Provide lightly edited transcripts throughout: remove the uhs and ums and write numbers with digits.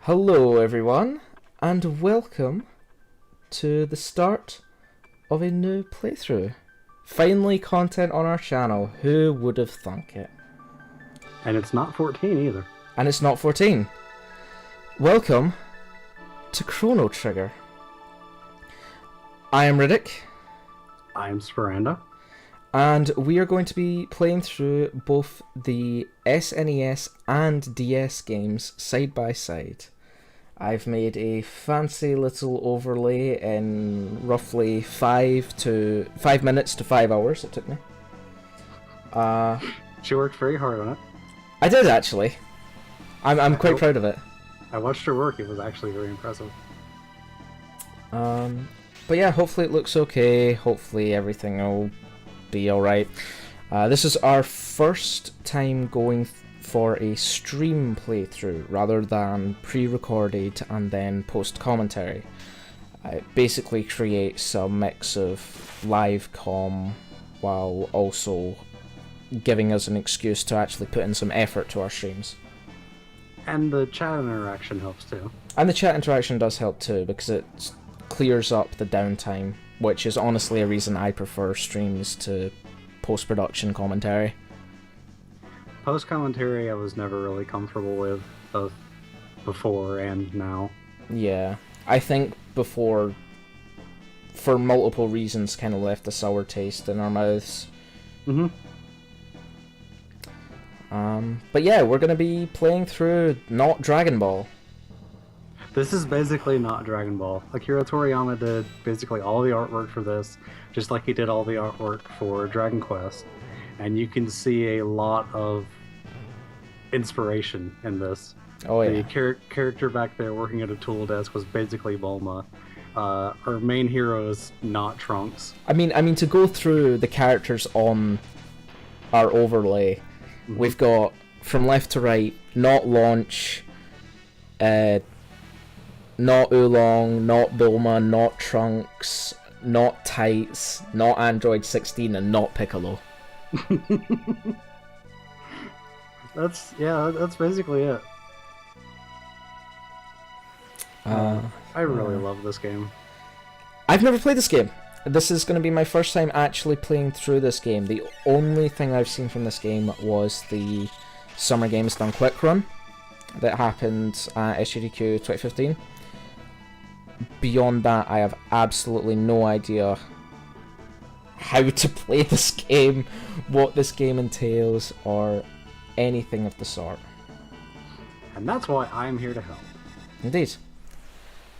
Hello everyone, and welcome to the start of a new playthrough. Finally content on our channel, who would have thunk it? And it's not 14 either. And it's not 14. Welcome to Chrono Trigger. I am Riddic. I'm Sparanda. And we are going to be playing through both the SNES and DS games side by side. I've made a fancy little overlay in roughly 5 minutes to 5 hours it took me. She worked very hard on it. I did actually. I'm quite proud of it. I watched her work, it was actually very impressive. But yeah, hopefully it looks okay, hopefully everything will be alright. This is our first time going for a stream playthrough rather than pre-recorded and then post-commentary. It basically creates a mix of live comm while also giving us an excuse to actually put in some effort to our streams. And the chat interaction helps too. And the chat interaction does help too, because it clears up the downtime, which is honestly a reason I prefer streams to post-production commentary. Post-commentary I was never really comfortable with, both before and now. Yeah, I think before, for multiple reasons, kind of left a sour taste in our mouths. But yeah, we're going to be playing through not Dragon Ball. This is basically not Dragon Ball. Akira Toriyama did basically all the artwork for this, just like he did all the artwork for Dragon Quest. And you can see a lot of inspiration in this. Oh yeah. The character back there working at a tool desk was basically Bulma. Our main hero is not Trunks. I mean to go through the characters on our overlay, we've got from left to right, not Launch, not Oolong, not Bulma, not Trunks, not Tights, not Android 16, and not Piccolo. That's basically it. I really love this game. I've never played this game. This is going to be my first time actually playing through this game. The only thing I've seen from this game was the Summer Games Done Quick Run that happened at SGDQ 2015. Beyond that, I have absolutely no idea how to play this game, what this game entails, or anything of the sort. And that's why I'm here to help. Indeed.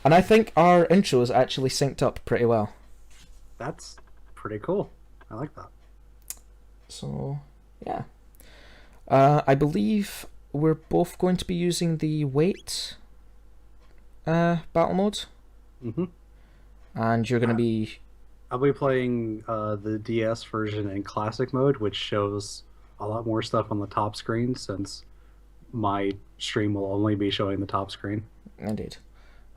And I think our intro is actually synced up pretty well. That's pretty cool. I like that. So, yeah. I believe we're both going to be using the Wait battle mode. And you're going to be... I'll be playing the DS version in classic mode, which shows a lot more stuff on the top screen, since my stream will only be showing the top screen. Indeed.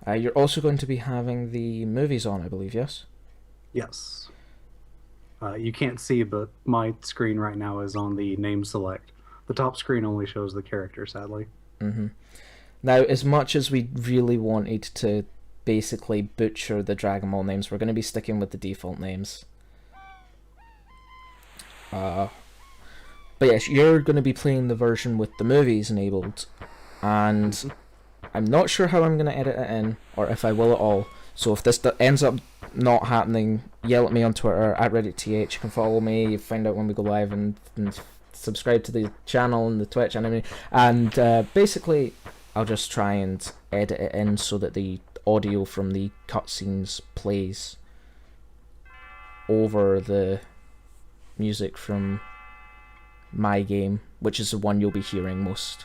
You're also going to be having the movies on, I believe, yes? Yes. You can't see, but my screen right now is on the name select. The top screen only shows the character, sadly. Now, as much as we really wanted to basically butcher the Dragon Ball names, we're going to be sticking with the default names. But yes, you're going to be playing the version with the movies enabled, and I'm not sure how I'm going to edit it in, or if I will at all. So if this ends up not happening, yell at me on Twitter, at RedditTH. You can follow me, find out when we go live, and subscribe to the channel and the Twitch and everything. And basically, I'll just try and edit it in so that the audio from the cutscenes plays over the music from my game, which is the one you'll be hearing most.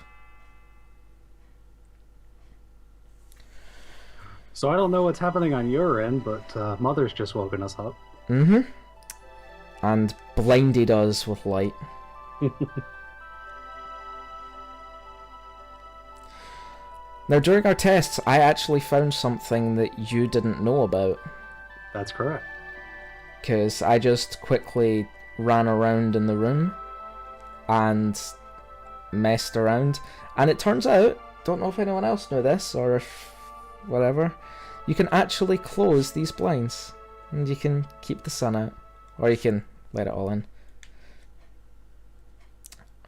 So I don't know what's happening on your end, but Mother's just woken us up. And blinded us with light. Now, during our tests, I actually found something that you didn't know about. That's correct. Because I just quickly ran around in the room and messed around, and it turns out don't know if anyone else knew this or if whatever. You can actually close these blinds, and you can keep the sun out, or you can let it all in.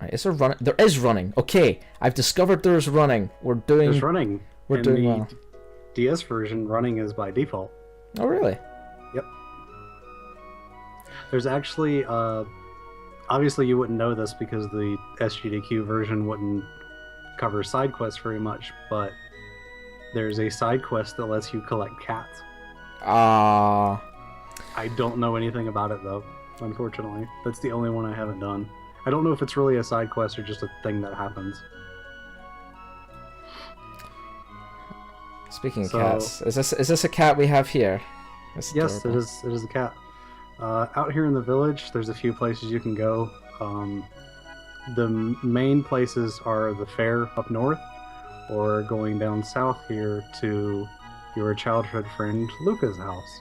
Right, is there running? There is running. Okay, I've discovered there's running. There's running. We're doing well. DS version, running is by default. Oh really? Yep. There's actually, obviously you wouldn't know this because the SGDQ version wouldn't cover side quests very much, but there's a side quest that lets you collect cats. Ah. I don't know anything about it though, unfortunately. That's the only one I haven't done. I don't know if it's really a side quest or just a thing that happens. Speaking of cats, is this a cat we have here? That's yes, adorable. it is a cat. Out here in the village, there's a few places you can go. The main places are the fair up north, or going down south here to your childhood friend Luca's house.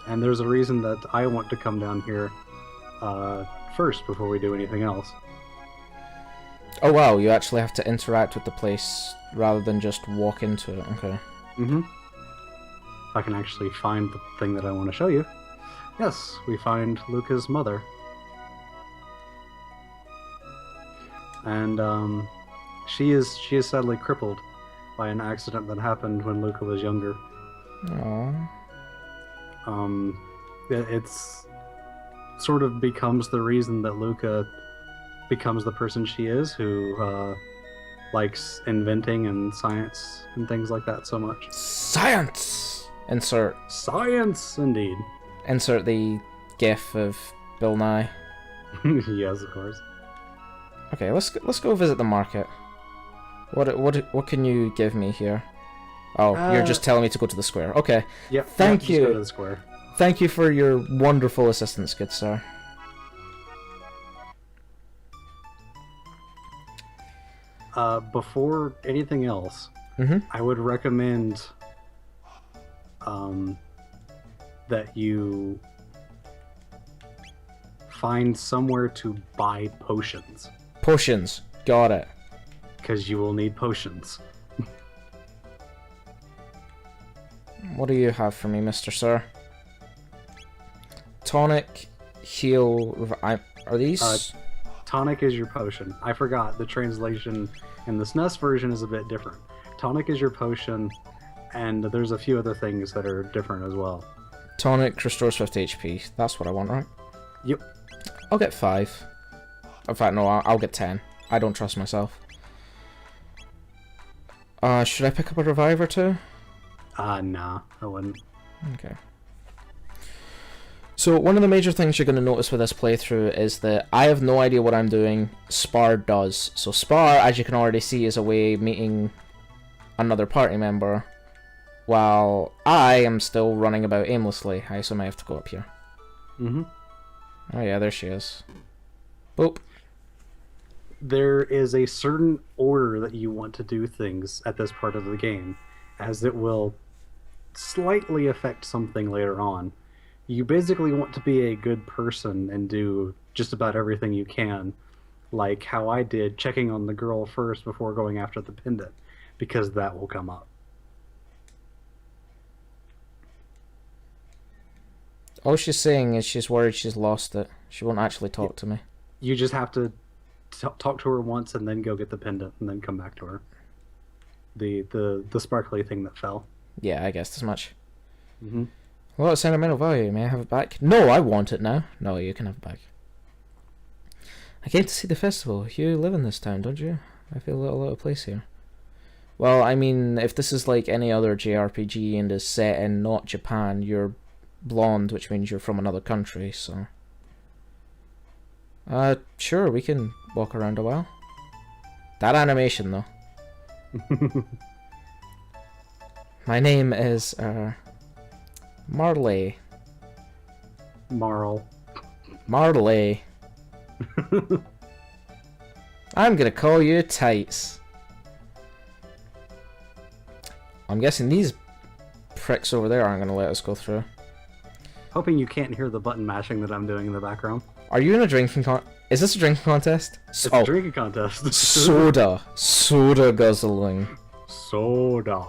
And there's a reason that I want to come down here first before we do anything else. Oh wow, you actually have to interact with the place rather than just walk into it. Okay. Mm-hmm. I can actually find the thing that I want to show you. Yes, we find Luca's mother. And she is sadly crippled by an accident that happened when Luca was younger. Aww. It's sort of becomes the reason that Luca becomes the person she is, who likes inventing and science and things like that so much. Science! Insert Science, indeed. Insert the gif of Bill Nye. Yes, of course. Okay, let's go visit the market. What can you give me here? Oh, you're just telling me to go to the square. Okay. Yep. Thank just you. Go to the square. Thank you for your wonderful assistance, good sir. Before anything else, I would recommend that you find somewhere to buy potions. Potions. Got it. Because you will need potions. What do you have for me, Mr. Sir? Tonic, heal, are these? Tonic is your potion. I forgot, the translation in the SNES version is a bit different. Tonic is your potion, and there's a few other things that are different as well. Tonic restores 50 HP. That's what I want, right? Yep. I'll get 5. In fact, no, I'll get 10. I don't trust myself. Should I pick up a revive or two? Nah, I wouldn't. Okay. So, one of the major things you're going to notice with this playthrough is that I have no idea what I'm doing. Spar does. So, Spar, as you can already see, is away meeting another party member, while I am still running about aimlessly. I assume I have to go up here. Mm-hmm. Oh yeah, there she is. Boop. There is a certain order that you want to do things at this part of the game, as it will slightly affect something later on. You basically want to be a good person and do just about everything you can, like how I did, checking on the girl first before going after the pendant, because that will come up. All she's saying is she's worried she's lost it. She won't actually talk to me. You just have to talk to her once and then go get the pendant and then come back to her. The sparkly thing that fell. Yeah, I guessed as much. Mm-hmm. A lot of sentimental value. May I have it back? No, I want it now. No, you can have it back. I came to see the festival. You live in this town, don't you? I feel a little out of place here. Well, I mean, if this is like any other JRPG and is set in not Japan, you're blonde, which means you're from another country, so... sure, we can walk around a while. That animation, though. My name is, Marley. Marl. Marley. I'm gonna call you Tights. I'm guessing these pricks over there aren't gonna let us go through. Hoping you can't hear the button mashing that I'm doing in the background. Are you in a drinking Is this a drinking contest? It's a drinking contest. Soda guzzling. Soda.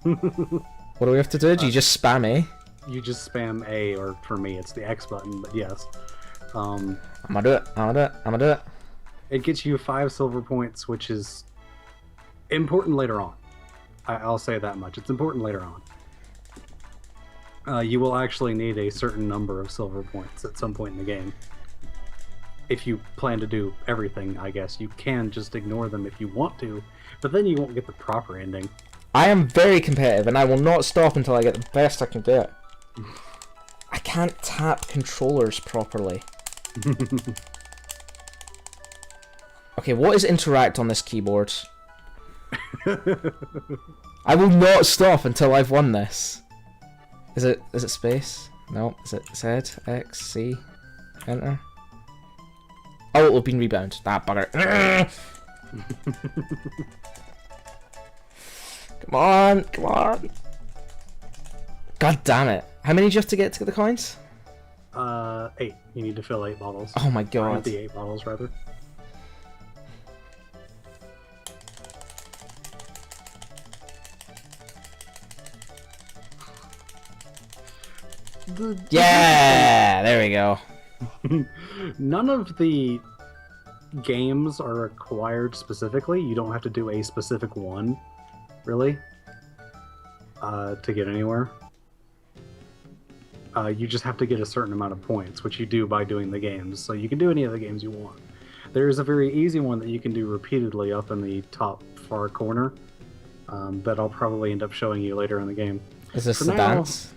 What do we have to do? Do you just spam A? You just spam A, or for me, it's the X button, but yes. I'm gonna do it. I'm gonna do it. I'm gonna do it. It gets you 5 silver points, which is important later on. I'll say that much. It's important later on. You will actually need a certain number of silver points at some point in the game. If you plan to do everything, I guess. You can just ignore them if you want to, but then you won't get the proper ending. I am very competitive, and I will not stop until I get the best I can do it. I can't tap controllers properly. Okay, what is interact on this keyboard? I will not stop until I've won this. Is it space? No. Is it Z, X, C, enter? Oh, it'll have been rebound. That bugger. Come on, come on. God damn it. How many do you have to get the coins? 8. You need to fill 8 bottles. Oh my god. The 8 bottles, rather. Yeah, there we go. None of the games are required specifically. You don't have to do a specific one, really, to get anywhere. You just have to get a certain amount of points, which you do by doing the games. So you can do any of the games you want. There's a very easy one that you can do repeatedly up in the top far corner that I'll probably end up showing you later in the game. Is this For the now, dance?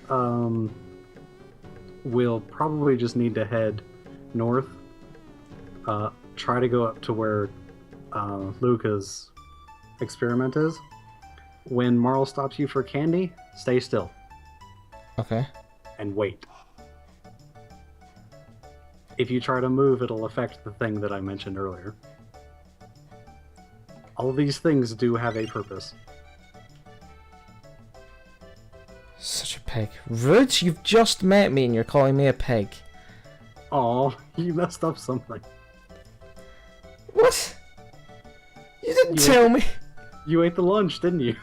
We'll probably just need to head north. Try to go up to where Luca's experiment is. When Marl stops you for candy, stay still. Okay. And wait. If you try to move, it'll affect the thing that I mentioned earlier. All these things do have a purpose. Such a pig. Rude, you've just met me and you're calling me a pig. Aw, you messed up something. What? You didn't tell me. You ate the lunch, didn't you?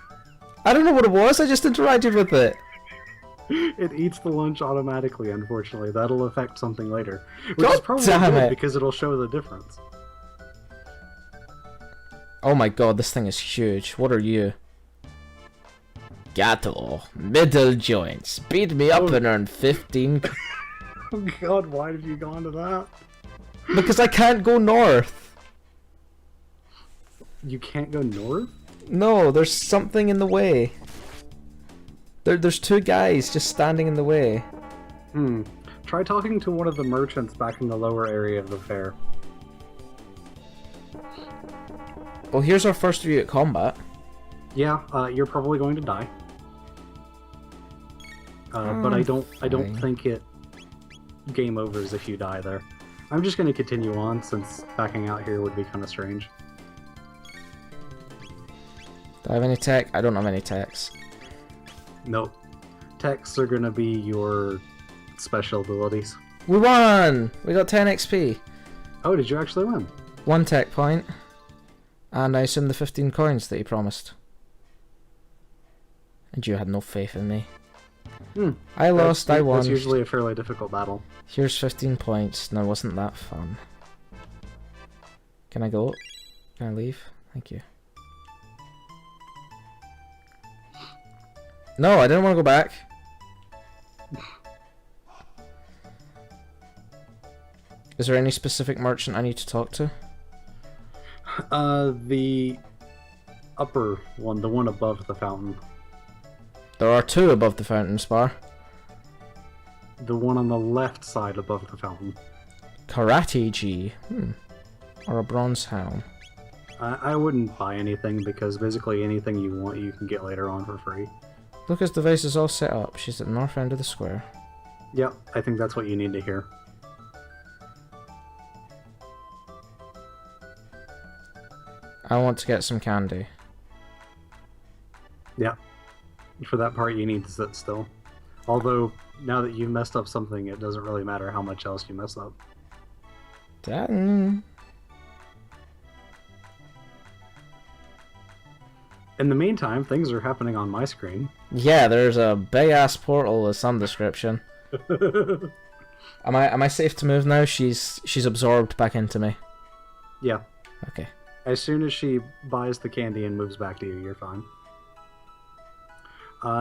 I don't know what it was, I just interacted with it. It eats the lunch automatically, unfortunately. That'll affect something later. Which God is probably damn good it. because it'll show the difference. Oh my god, this thing is huge. What are you? Gato, middle joint. Speed me up and earn 15. Oh god, why have you gone to that? Because I can't go north. You can't go north? No, there's something in the way. There's 2 guys just standing in the way. Try talking to one of the merchants back in the lower area of the fair. Well, here's our first view at combat. Yeah, you're probably going to die. But I don't think it game overs if you die there. I'm just going to continue on since backing out here would be kind of strange. Do I have any tech? I don't have any techs. Nope. Techs are going to be your special abilities. We won! We got 10 XP. Oh, did you actually win? 1 tech point. And I assume the 15 coins that he promised. And you had no faith in me. I lost, I won. That's usually a fairly difficult battle. Here's 15 points. Now, wasn't that fun? Can I go? Can I leave? Thank you. No, I didn't want to go back. Is there any specific merchant I need to talk to? The upper one, the one above the fountain. There are 2 above the fountain, Spar. The one on the left side above the fountain. Karate G. Or a bronze helm. I wouldn't buy anything because basically anything you want you can get later on for free. Luca's device is all set up. She's at the north end of the square. Yep, I think that's what you need to hear. I want to get some candy. Yeah. For that part you need to sit still. Although, now that you've messed up something, it doesn't really matter how much else you mess up. In the meantime, things are happening on my screen. Yeah, there's a big ass portal with some description. Am I safe to move now? She's absorbed back into me. Yeah. Okay. As soon as she buys the candy and moves back to you, you're fine.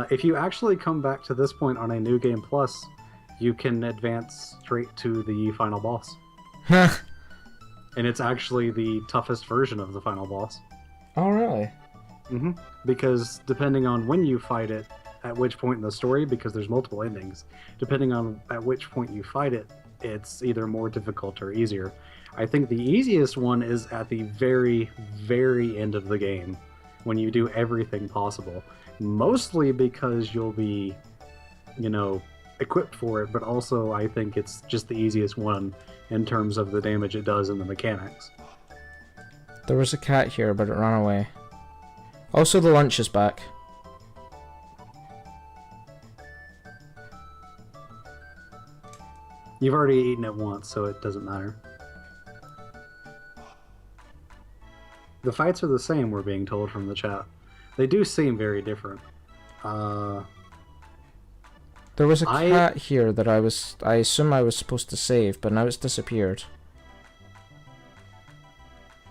If you actually come back to this point on a New Game Plus, you can advance straight to the final boss. And it's actually the toughest version of the final boss. Oh, really? Mm-hmm. Because depending on when you fight it, at which point in the story, because there's multiple endings, depending on at which point you fight it, it's either more difficult or easier. I think the easiest one is at the very, very end of the game, when you do everything possible. Mostly because you'll be, equipped for it, but also I think it's just the easiest one in terms of the damage it does and the mechanics. There was a cat here, but it ran away. Also, the lunch is back. You've already eaten it once, so it doesn't matter. The fights are the same, we're being told from the chat. They do seem very different. There was a cat here that I assume I was supposed to save, but now it's disappeared.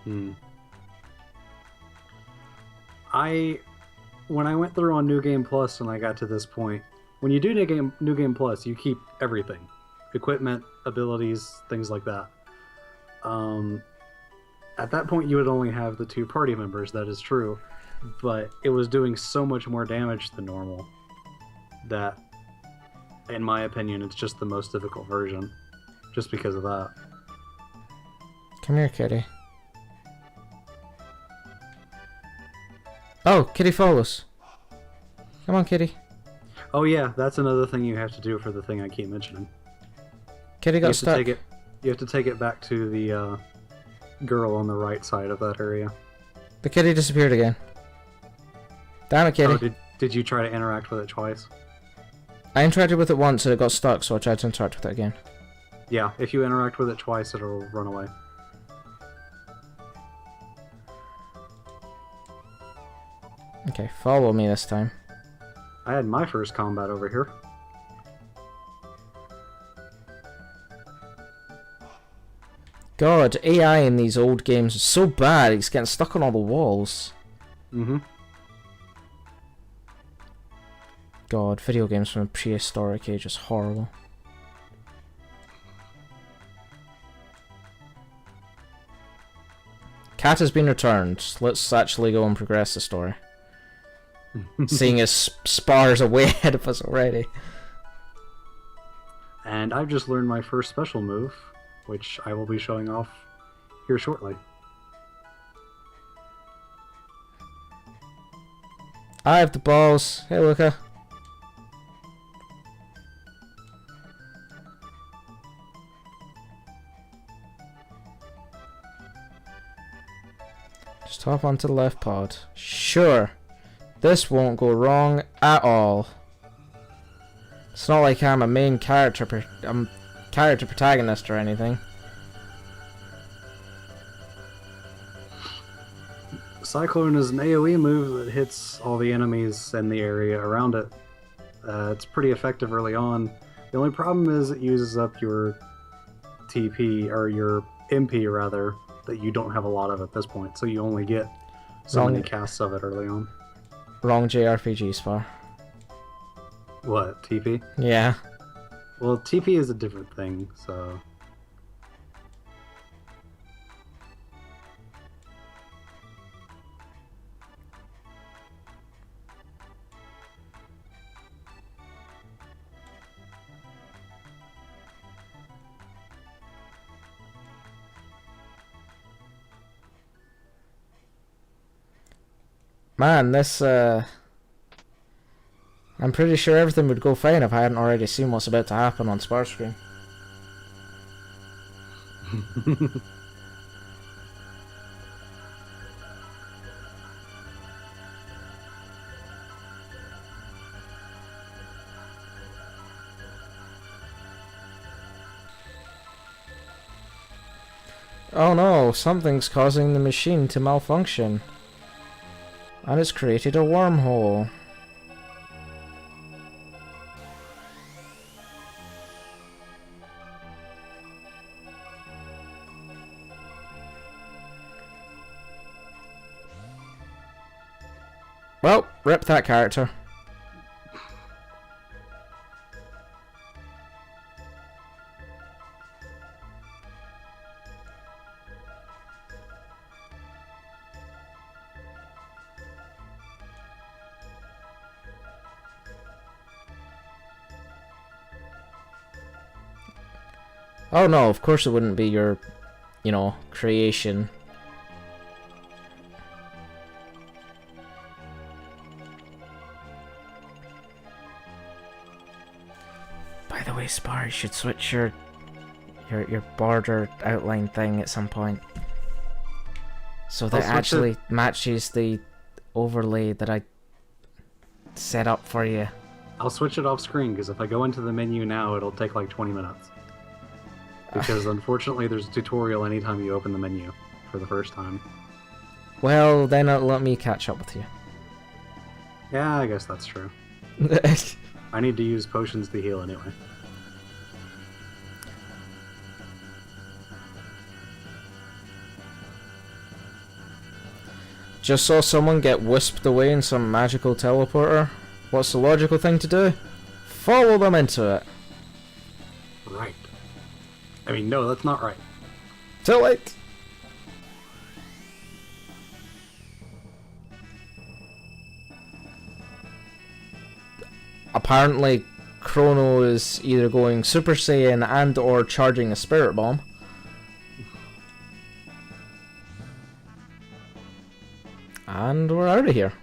When I went through on New Game Plus and I got to this point, when you do New Game Plus, you keep everything. Equipment, abilities, things like that. At that point you would only have the 2 party members, that is true, but it was doing so much more damage than normal that, in my opinion, it's just the most difficult version, just because of that. Come here, kitty. Oh, kitty follows. Come on, kitty. Oh yeah, that's another thing you have to do for the thing I keep mentioning. Kitty got stuck. You have to take it back to the girl on the right side of that area. The kitty disappeared again. Damn it, kitty. Oh, did you try to interact with it twice? I interacted with it once and it got stuck, so I tried to interact with it again. Yeah, if you interact with it twice, it'll run away. Okay, follow me this time. I had my first combat over here. God, AI in these old games is so bad, it's getting stuck on all the walls. Mm-hmm. God, video games from a prehistoric age is horrible. Cat has been returned. Let's actually go and progress the story. Seeing as Spar's way ahead of us already. And I've just learned my first special move, which I will be showing off here shortly. I have the balls. Hey, Luca. Just hop onto the left pod. Sure. This won't go wrong at all. It's not like I'm a main character, character protagonist or anything. Cyclone is an AoE move that hits all the enemies in the area around it. It's pretty effective early on. The only problem is it uses up your TP, or your MP rather, that you don't have a lot of at this point, so you only get so many casts of it early on. Wrong JRPG, Spar. What, TP? Yeah. Well, TP is a different thing, so... Man, this, I'm pretty sure everything would go fine if I hadn't already seen what's about to happen on Spar screen. Oh no, something's causing the machine to malfunction. And it's created a wormhole. Well, rip that character. Oh no, of course it wouldn't be your, you know, creation. By the way, Spar, you should switch your border outline thing at some point. So that actually matches the overlay that I set up for you. I'll switch it off screen, because if I go into the menu now, it'll take like 20 minutes. Because unfortunately there's a tutorial anytime you open the menu for the first time. Well, then it'll let me catch up with you. Yeah, I guess that's true. I need to use potions to heal anyway. Just saw someone get whisked away in some magical teleporter. What's the logical thing to do? Follow them into it. Right. I mean, no, that's not right. Too late. Apparently, Chrono is either going Super Saiyan and or charging a Spirit Bomb. And we're out of here.